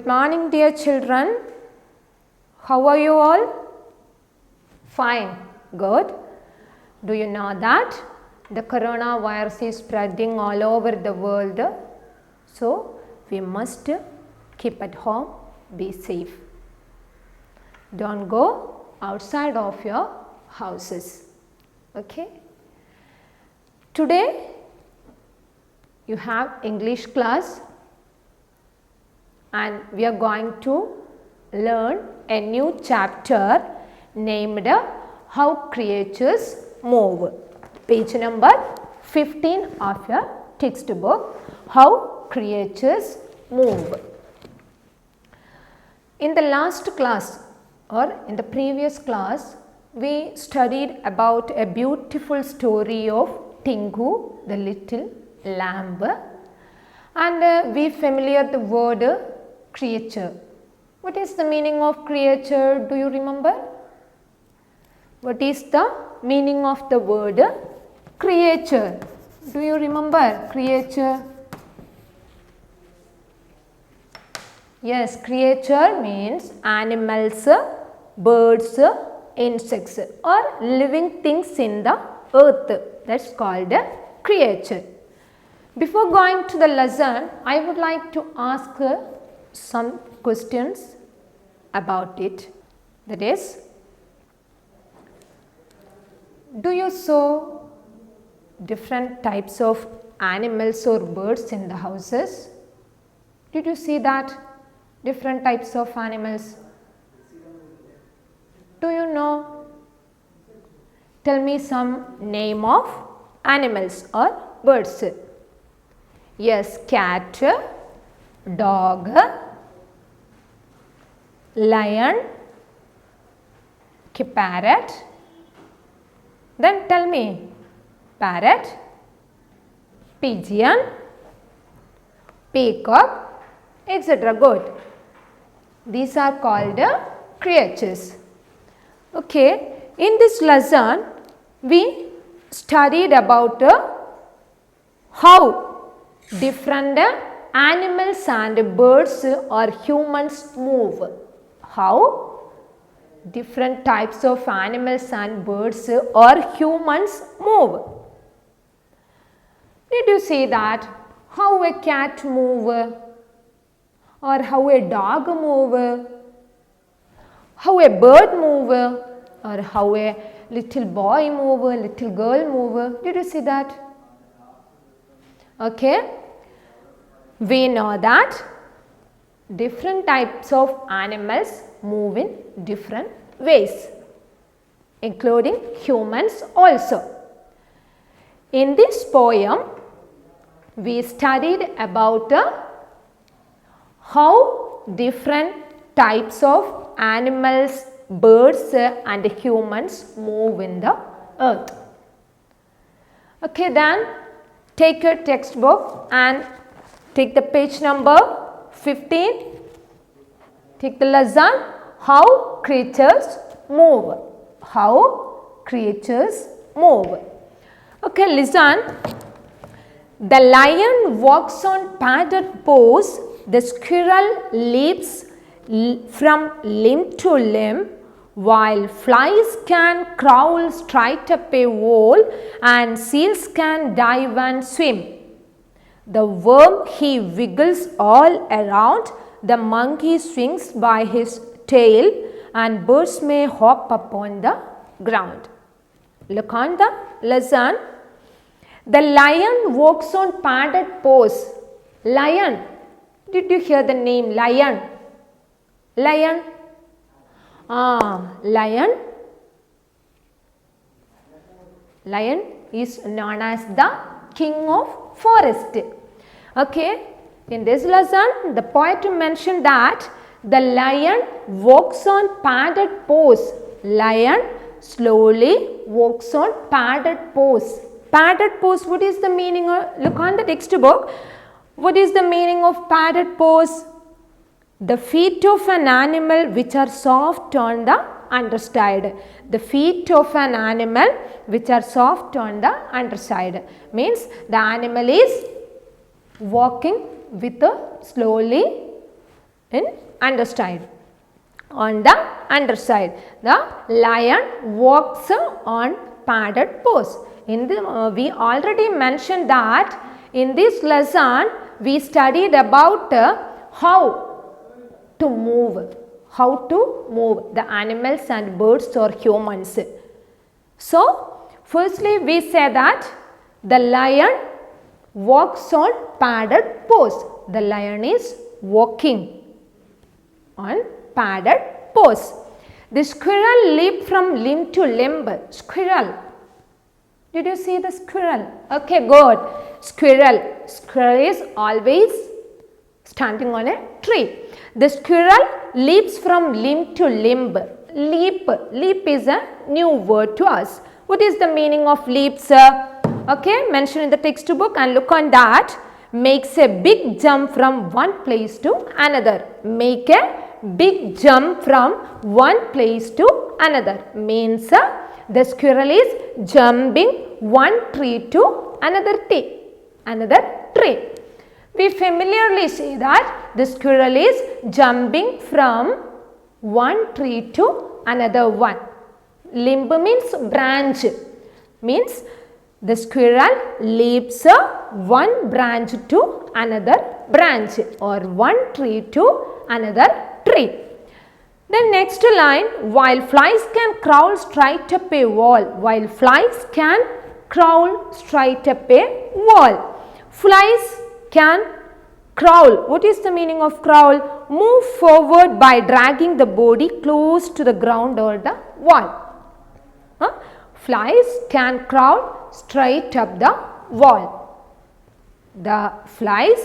Good morning, dear children. How are you all? Fine. Good. Do you know that the coronavirus is spreading all over the world? So, we must keep at home, be safe. Don't go outside of your houses. Okay? Today, you have English class and we are going to learn a new chapter named How Creatures Move. Page number 15 of your textbook, How Creatures Move. In the last class or in the previous class, we studied about a beautiful story of Tinku, the little lamb, and we familiar the word creature. What is the meaning of creature? Do you remember? What is the meaning of the word creature? Do you remember creature? Yes, creature means animals, birds, insects or living things in the earth. That's called a creature. Before going to the lesson, I would like to ask some questions about it. That is, do you saw different types of animals or birds in the houses? Did you see that? Different types of animals. Do you know? Tell me some name of animals or birds. Yes, cat, dog, lion, parrot. Then tell me, parrot, pigeon, peacock, etc. Good. These are called creatures. Okay, in this lesson, we studied about how different animals and birds or humans move. How different types of animals and birds or humans move. Did you see that? How a cat move? Or how a dog move? How a bird move? Or how a little boy move, little girl move? Did you see that? Okay. We know that different types of animals move in different ways, including humans also. In this poem, we studied about how different types of animals, birds and humans move in the earth. Okay, then take your textbook and take the page number 15. Take the lesson, How Creatures Move. How Creatures Move. Okay, listen. The lion walks on padded paws. The squirrel leaps from limb to limb, while flies can crawl straight up a wall and seals can dive and swim. The worm he wiggles all around, the monkey swings by his tail, and birds may hop upon the ground. Look on the lesson. The lion walks on padded paws. Lion. Did you hear the name lion? Lion. Lion. Lion is known as the king of forest. Okay. In this lesson, the poet mentioned that the lion walks on padded paws. Lion slowly walks on padded paws. Padded paws, what is the meaning? Look on the textbook. What is the meaning of padded paws? The feet of an animal which are soft on the underside. The feet of an animal which are soft on the underside. Means the animal is walking with a slowly in underside. On the underside, the lion walks on padded paws. In the we already mentioned that in this lesson we studied about how to move the animals and birds or humans. So, firstly we say that the lion walks on padded paws. The lion is walking on padded paws. The squirrel leaped from limb to limb. Squirrel. Did you see the squirrel? Okay, good. Squirrel. Squirrel is always standing on a tree. The squirrel leaps from limb to limb. Leap. Leap is a new word to us. What is the meaning of leaps? Okay, mentioned in the textbook, and look on that. Makes a big jump from one place to another. Make a big jump from one place to another. Means the squirrel is jumping one tree to another tree. We familiarly say that the squirrel is jumping from one tree to another one. Limb means branch. Means the squirrel leaps one branch to another branch, or one tree to another tree. The next line, while flies can crawl straight up a wall. While flies can crawl straight up a wall. Flies can crawl. What is the meaning of crawl? Move forward by dragging the body close to the ground or the wall. Flies can crawl straight up the wall. The flies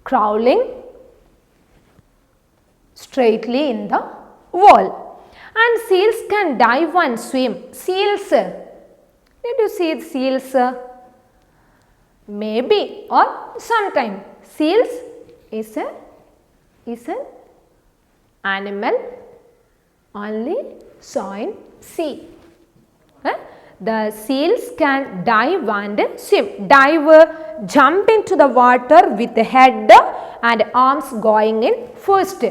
crawling straightly in the wall. And seals can dive and swim. Seals. Did you see seals? Maybe or sometime. Seals is an animal only saw in sea. The seals can dive and swim. Dive, jump into the water with the head and arms going in first.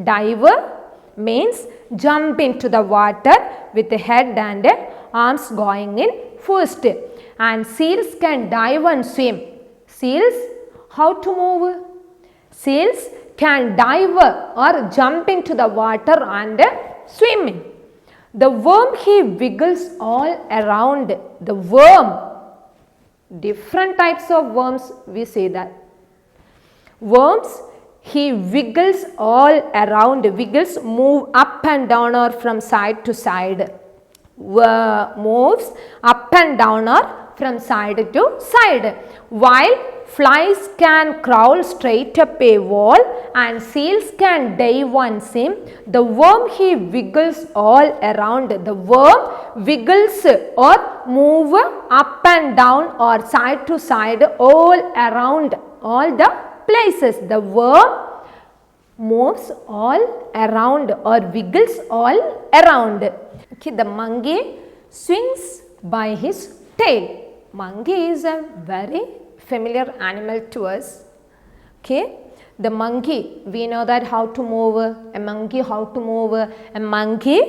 Diver means jump into the water with the head and arms going in first. And seals can dive and swim. Seals, how to move? Seals can dive or jump into the water and swim. The worm he wiggles all around. The worm, different types of worms we say that. Worms, he wiggles all around. Wiggles move up and down or from side to side. Moves up and down or from side to side. While flies can crawl straight up a wall and seals can dive and swim, the worm he wiggles all around. The worm wiggles or move up and down or side to side all around all the places. The worm moves all around or wiggles all around. Okay, the monkey swings by his tail. Monkey is a very familiar animal to us. Okay, the monkey, we know that how to move a monkey, how to move a monkey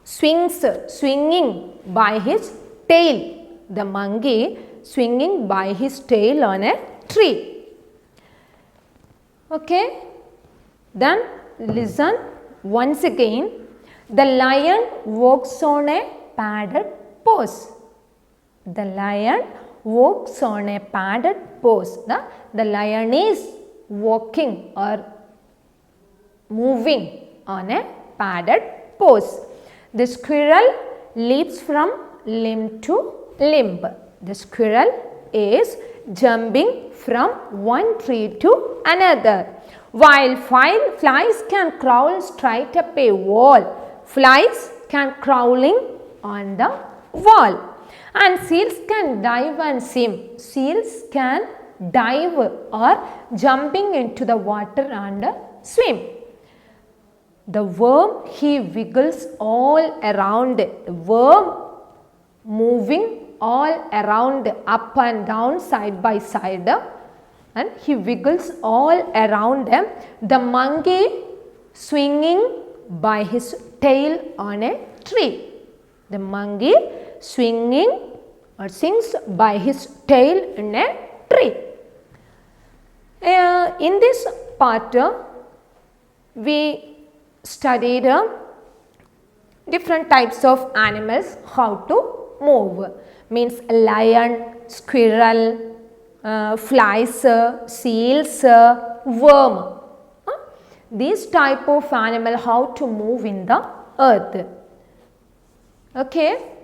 swinging by his tail. The monkey swinging by his tail on a tree. Okay, then listen once again. The lion walks on a padded paws. The lion walks on a padded paws. The lion is walking or moving on a padded paws. The squirrel leaps from limb to limb. The squirrel is jumping from one tree to another. While flies can crawl straight up a wall. Flies can crawling on the wall. And seals can dive and swim. Seals can dive or jumping into the water and swim. The worm he wiggles all around. The worm moving all around, up and down, side by side. and he wiggles all around them. The monkey swinging by his tail on a tree. The monkey swinging or swings by his tail in a tree. In this part, we studied different types of animals, how to move. Means lion, squirrel, flies, seals, worm. These type of animal how to move in the earth. Okay.